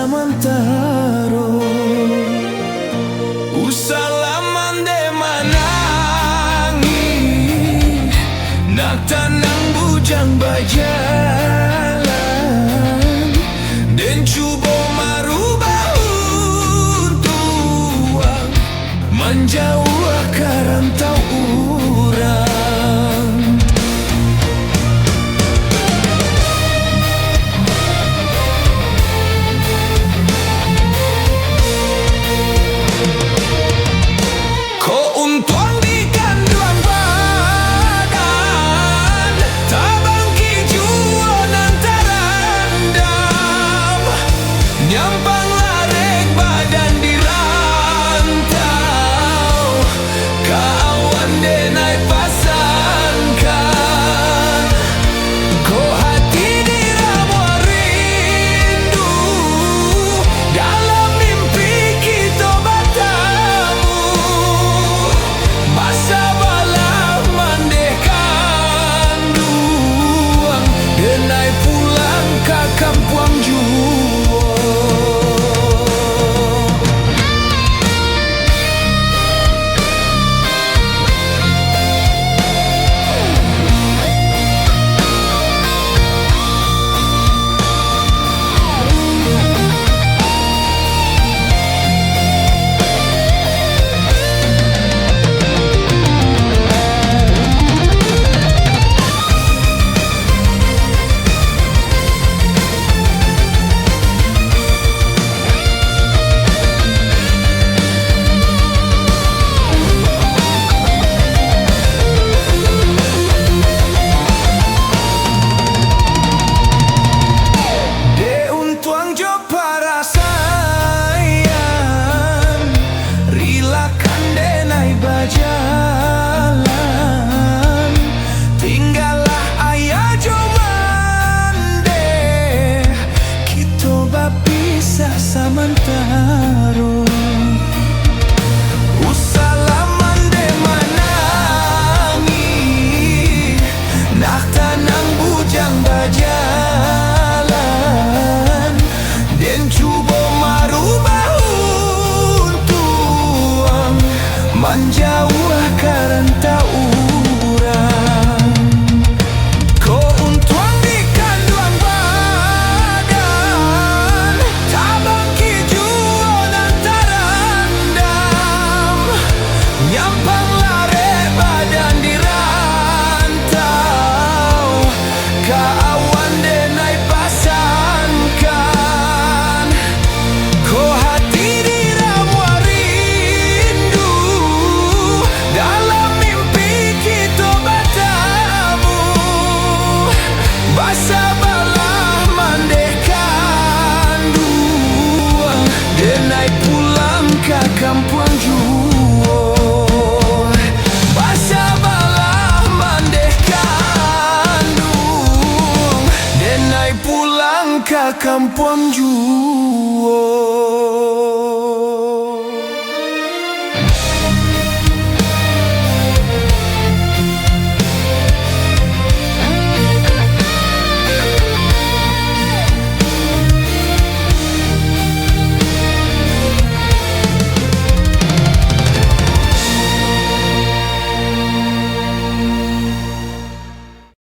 samantaro usalaman de manangi nak tanang bujang bajalan dan cuba marubah untuang menjauh karantau urang. Ko untuang di kanduang badan tabang kijuan antarandam nyampang larek badan di rantau kawan denai pasangkan ko hati diramu rindu dalam mimpi kita bertemu masa balah mandekan duang denai pulang ke kampung jua. Jalan tinggallah ayah jomande kita bapisah samantaro usalaman de manangi nak tanang bujang bajalan dan cuba marubah untuang menjauh karantau urang. Ko untuang di kanduang badan tabang kijuan antarandam nyampang lare badan di rantau kawan denai pasangkan ko hati diramu rindu dalam mimpi kita bertemu basa balah mandekan duang denai pulang ke kampung jua basa balah mandekan duang denai pulang ke kampung jua.